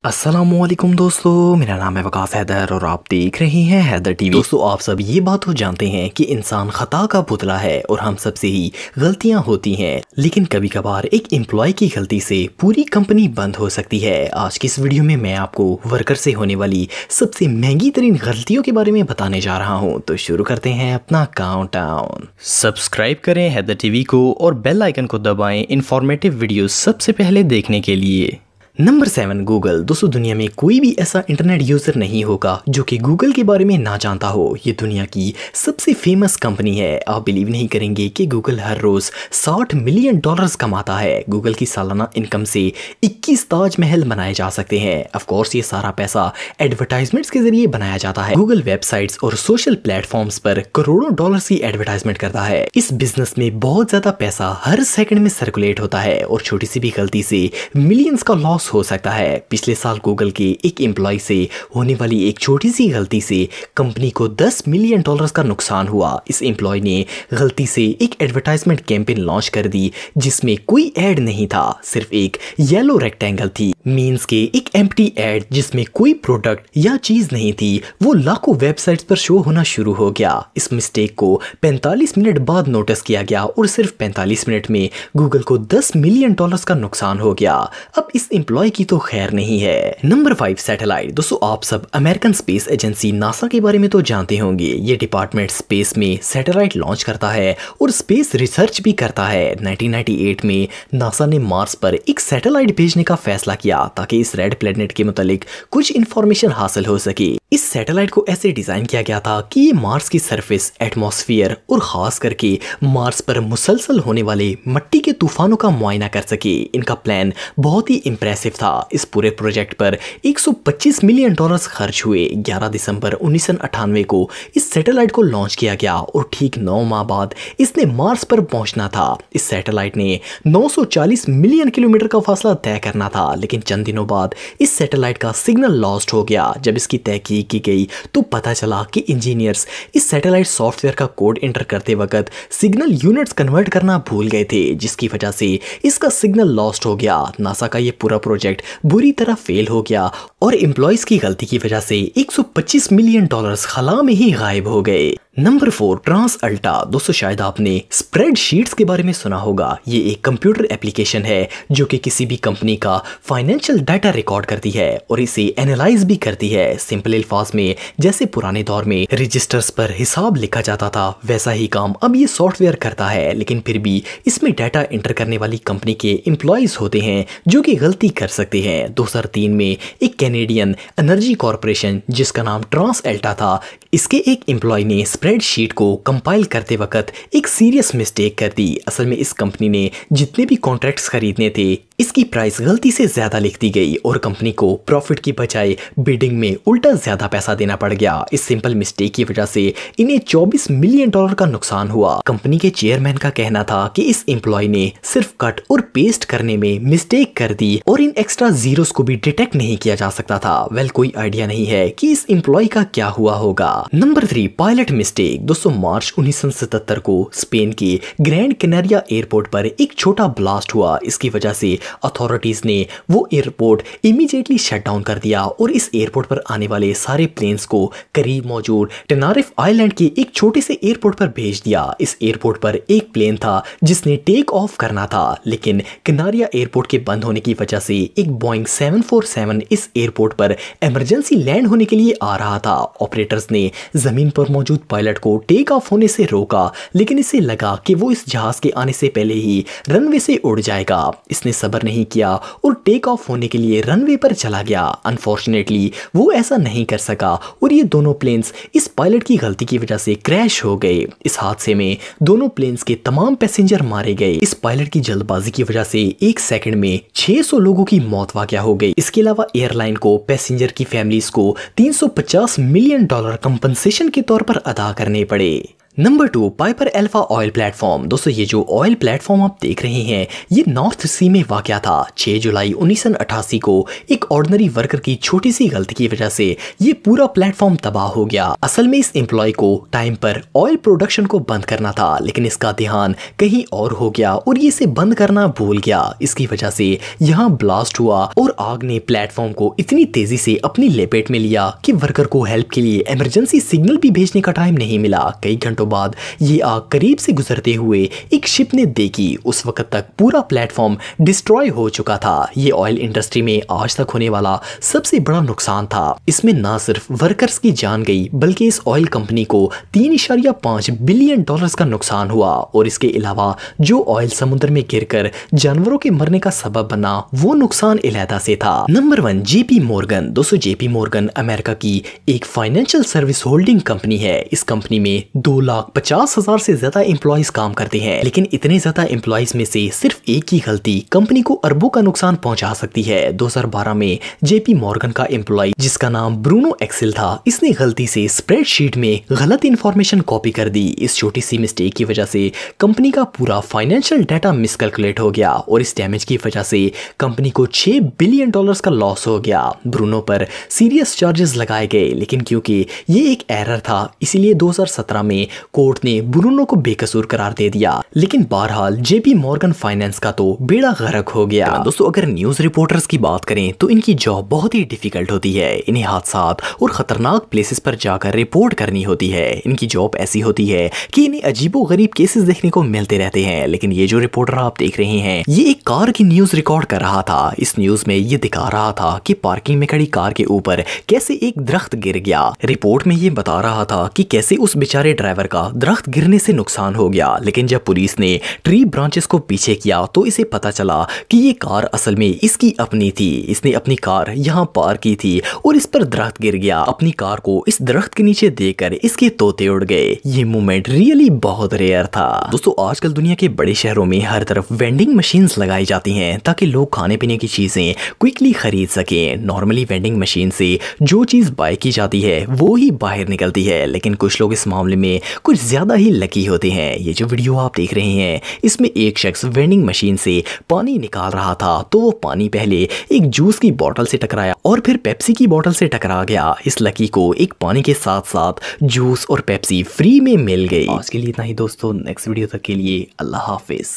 अस्सलामुअलैकुम दोस्तों, मेरा नाम है वकास हैदर और आप देख रहे हैं हैदर टीवी। दोस्तों, आप सब ये बात तो जानते हैं कि इंसान खता का पुतला है और हम सब से ही गलतियां होती हैं, लेकिन कभी कभार एक एम्प्लॉय की गलती से पूरी कंपनी बंद हो सकती है। आज की इस वीडियो में मैं आपको वर्कर से होने वाली सबसे महंगी तरीन गलतियों के बारे में बताने जा रहा हूँ। तो शुरू करते हैं अपना काउंटडाउन। सब्सक्राइब करें हैदर टीवी को और बेल आइकन को दबाएं इंफॉर्मेटिव वीडियो सबसे पहले देखने के लिए। Number 7, Google. दोस्तों, दुनिया में कोई भी ऐसा इंटरनेट यूज़र नहीं होगा जो कि गूगल के बारे में ना जानता हो। ये दुनिया की सबसे फेमस कंपनी है। आप बिलीव नहीं करेंगे कि गूगल हर रोज़ $60 मिलियन कमाता है। गूगल की सालाना इनकम से 21 ताजमहल बनाए जा सकते हैं। ऑफ कोर्स ये सारा पैसा एडवर्टाइजमेंट्स के जरिए बनाया जाता है। गूगल वेबसाइट्स और सोशल प्लेटफॉर्म्स पर करोड़ों डॉलर्स की एडवर्टाइजमेंट करता है। इस बिजनेस में बहुत ज़्यादा पैसा हर सेकंड में सर्कुलेट होता है और छोटी सी भी गलती से मिलियंस का लॉस हो सकता है। पिछले साल गूगल के एक एम्प्लॉय से होने वाली एक छोटी सी गलती से कंपनी को $10 मिलियन का नुकसान हुआ। इस एम्प्लॉय ने गलती से एक एडवर्टाइजमेंट कैंपेन लॉन्च कर दी जिसमें कोई एड नहीं था, सिर्फ एक येलो रेक्टेंगल थी। मींस के एक एम्प्टी एड जिसमें कोई प्रोडक्ट या चीज नहीं थी, वो लाखों वेबसाइट्स पर शो होना शुरू हो गया। इस मिस्टेक को 45 मिनट बाद नोटिस किया गया और सिर्फ 45 मिनट में गूगल को $10 मिलियन का नुकसान हो गया। अब इस एम्प्लॉय की तो खैर नहीं है। Number 5, satellite. दोस्तों, आप सब अमेरिकन स्पेस एजेंसी नासा के बारे में तो जानते होंगे। ये डिपार्टमेंट स्पेस में सैटेलाइट लॉन्च करता है और स्पेस रिसर्च भी करता है। 1998 में नासा ने मार्स पर एक सैटेलाइट भेजने का फैसला किया ताकि इस रेड प्लेनेट के मुतालिक कुछ इंफॉर्मेशन हासिल हो सके। इस सैटेलाइट को ऐसे डिजाइन किया गया था कि ये मार्स की सरफेस, एटमॉस्फेयर और खास करके मार्स पर मुसलसल होने वाले मिट्टी के तूफानों का मुआयना कर सके। इनका प्लान बहुत ही इंप्रेसिव था। इस पूरे प्रोजेक्ट पर $125 मिलियन खर्च हुए। 11 दिसंबर 1998 को इस सैटेलाइट को लॉन्च किया गया और ठीक 9 माह बाद इसने मार्स पर पहुंचना था। इस सैटेलाइट ने 940 मिलियन किलोमीटर का फासला तय करना था, लेकिन चंद दिनों बाद इस सैटेलाइट का सिग्नल लॉस्ट हो गया। जब इसकी तहकीक की गई तो पता चला कि इंजीनियर्स इस सैटेलाइट सॉफ्टवेयर का कोड एंटर करते वक्त सिग्नल यूनिट्स कन्वर्ट करना भूल गए थे, जिसकी वजह से इसका सिग्नल लॉस्ट हो गया। नासा का ये पूरा प्रोजेक्ट बुरी तरह फेल हो गया और एम्प्लॉयज की गलती की वजह से $125 मिलियन खला में ही गायब हो गए। नंबर 4, ट्रांस अल्टा। दोस्तों, शायद आपने स्प्रेडशीट्स के बारे में सुना होगा। ये एक कंप्यूटर एप्लीकेशन है जो कि किसी भी कंपनी का फाइनेंशियल डाटा रिकॉर्ड करती है और इसे एनालाइज भी करती है। सिंपल अल्फाज में, जैसे पुराने दौर में रजिस्टर्स पर हिसाब लिखा जाता था, वैसा ही काम अब ये सॉफ्टवेयर करता है। लेकिन फिर भी इसमें डाटा एंटर करने वाली कंपनी के एम्प्लॉयज होते हैं जो कि गलती कर सकते हैं। 2003 में एक कैनेडियन एनर्जी कॉर्पोरेशन जिसका नाम ट्रांस अल्टा था, इसके एक एम्प्लॉय ने स्प्रेडशीट को कंपाइल करते वक्त एक सीरियस मिस्टेक कर दी। असल में इस कंपनी ने जितने भी कॉन्ट्रैक्ट्स खरीदने थे, इसकी प्राइस गलती से ज्यादा लिख दी गई और कंपनी को प्रॉफिट की बजाय बिडिंग में उल्टा ज्यादा पैसा देना पड़ गया। इस सिंपल मिस्टेक की वजह से इन्हें $24 मिलियन का नुकसान हुआ। कंपनी के चेयरमैन का कहना था कि इस एम्प्लॉय ने सिर्फ कट और पेस्ट करने में मिस्टेक कर दी और इन एक्स्ट्रा जीरोस को भी डिटेक्ट नहीं किया जा सकता था। वेल, कोई आइडिया नहीं है कि इस एम्प्लॉय का क्या हुआ होगा। Number 3, pilot mistake. दोस्तों, मार्च 1977 को स्पेन के ग्रैंड कैनारिया एयरपोर्ट पर एक छोटा ब्लास्ट हुआ। इसकी वजह से अथॉरिटीज ने वो एयरपोर्ट इमीडिएटली शट डाउन कर दिया और इस एयरपोर्ट पर आने वाले सारे प्लेन्स को करीब मौजूद टेनारिफ आइलैंड के एक छोटे से एयरपोर्ट पर भेज दिया। इस एयरपोर्ट पर एक प्लेन था जिसने टेक ऑफ करना था, लेकिन कैनारिया एयरपोर्ट के बंद होने की वजह से एक बोइंग 747 इस एयरपोर्ट पर इमरजेंसी लैंड होने के लिए आ रहा था। ऑपरेटर्स ने जमीन पर मौजूद पायलट को टेक ऑफ होने से रोका, लेकिन इसे लगा कि वो इस जहाज के आने से पहले ही रनवे से उड़ जाएगा। इसने सब्र नहीं किया और टेक ऑफ होने के लिए रनवे पर चला गया। अनफॉर्चुनेटली वो ऐसा नहीं कर सका और ये दोनों प्लेन्स इस पायलट की गलती की वजह से क्रैश हो गए। इस हादसे में दोनों प्लेन्स के तमाम पैसेंजर मारे गए। इस पायलट की जल्दबाजी की वजह से एक सेकंड में 600 लोगों की मौत वाक़या हो गई। इसके अलावा एयरलाइन को पैसेंजर की फैमिलीज को $350 मिलियन कंपनसेशन के तौर पर अदा करने पड़े। Number 2, Piper alpha oil platform. दोस्तों ये जो ऑयल प्लेटफॉर्म आप देख रहे हैं ये नॉर्थ सी में वाक़या था। 6 जुलाई 1988 को एक ऑर्डिनरी वर्कर की छोटी सी गलती की वजह से ये पूरा प्लेटफॉर्म तबाह हो गया। असल में इस एम्प्लॉय को टाइम पर ऑयल प्रोडक्शन को बंद करना था, लेकिन इसका ध्यान कहीं और हो गया और ये इसे बंद करना भूल गया। इसकी वजह से यहाँ ब्लास्ट हुआ और आग ने प्लेटफॉर्म को इतनी तेजी से अपनी लपेट में लिया कि वर्कर को हेल्प के लिए इमरजेंसी सिग्नल भी भेजने का टाइम नहीं मिला। कई घंटों बाद ये आग करीब से गुजरते हुए एक शिप ने देखी। उस वक्त तक पूरा प्लेटफॉर्म डिस्ट्रॉय हो चुका था। ये ऑयल इंडस्ट्री में आज तक होने वाला सबसे बड़ा नुकसान था। इसमें ना सिर्फ वर्कर्स की जान गई बल्कि इस ऑयल कंपनी को 3.5 बिलियन डॉलर्स का नुकसान हुआ और इसके अलावा जो ऑयल समुद्र में गिरकर जानवरों के मरने का सबब बना वो नुकसान इलादा से था। Number 1, JP Morgan. दोस्तों जेपी मॉर्गन अमेरिका की एक फाइनेंशियल सर्विस होल्डिंग कंपनी है। इस कंपनी में 2,50,000 से ज्यादा एम्प्लॉइज काम करते हैं, लेकिन इतने ज्यादा एम्प्लॉइज में से सिर्फ एक ही गलती कंपनी को अरबों का नुकसान पहुंचा सकती है। 2012 में जेपी मॉर्गन का एम्प्लॉय जिसका नाम ब्रूनो एक्सेल था, इसने गलती से स्प्रेडशीट में गलत इंफॉर्मेशन कॉपी कर दी। इस छोटी सी मिस्टेक की वजह से कंपनी का पूरा फाइनेंशियल डाटा मिसकैलकुलेट हो गया और इस डैमेज की वजह से कंपनी को 6 बिलियन डॉलर्स का लॉस हो गया। ब्रूनो पर सीरियस चार्जेस लगाए गए, लेकिन क्योंकि ये एक एरर था इसीलिए 2017 में कोर्ट ने ब्रूनो को बेकसूर करार दे दिया। लेकिन बहरहाल जेपी मॉर्गन फाइनेंस का तो बेड़ा गर्क हो गया। दोस्तों अगर न्यूज रिपोर्टर्स की बात करें तो इनकी जॉब बहुत ही डिफिकल्ट होती है। इन्हें हादसात और खतरनाक प्लेसेस पर जाकर रिपोर्ट करनी होती है। इनकी जॉब ऐसी होती है कि इन्हें अजीबो गरीब केसेस देखने को मिलते रहते हैं। लेकिन ये जो रिपोर्टर आप देख रहे हैं ये एक कार की न्यूज रिकॉर्ड कर रहा था। इस न्यूज में ये दिखा रहा था कि पार्किंग में खड़ी कार के ऊपर कैसे एक दरख्त गिर गया। रिपोर्ट में ये बता रहा था कि कैसे उस बेचारे ड्राइवर का दरख्त गिरने से नुकसान हो गया। लेकिन जब पुलिस ने ट्री ब्रांचेस को पीछे किया तो इसे पता चला कि ये कार असल में इसकी अपनी थी। इसने अपनी कार यहाँ पार की थी और इस पर दरख्त गिर गया। अपनी कार को इस दरख्त के नीचे देखकर इसके तोते उड़ गए। ये मोमेंट रियली बहुत रेयर था। दोस्तों आजकल दुनिया के बड़े शहरों में हर तरफ वेंडिंग मशीन्स लगाई जाती हैं ताकि लोग खाने पीने की चीजें क्विकली खरीद सकें। नॉर्मली वेंडिंग मशीन से जो चीज बाय की जाती है वो ही बाहर निकलती है, लेकिन कुछ लोग इस मामले में कुछ ज्यादा ही लकी होते हैं। ये जो वीडियो आप देख रहे हैं इसमें एक शख्स वेंडिंग मशीन से पानी निकाल रहा था तो वो पानी पहले एक जूस की बोतल से टकराया और फिर पेप्सी की बोतल से टकरा गया। इस लकी को एक पानी के साथ साथ जूस और पेप्सी फ्री में मिल गई। आज के लिए इतना ही दोस्तों, नेक्स्ट वीडियो तक के लिए अल्लाह हाफिज।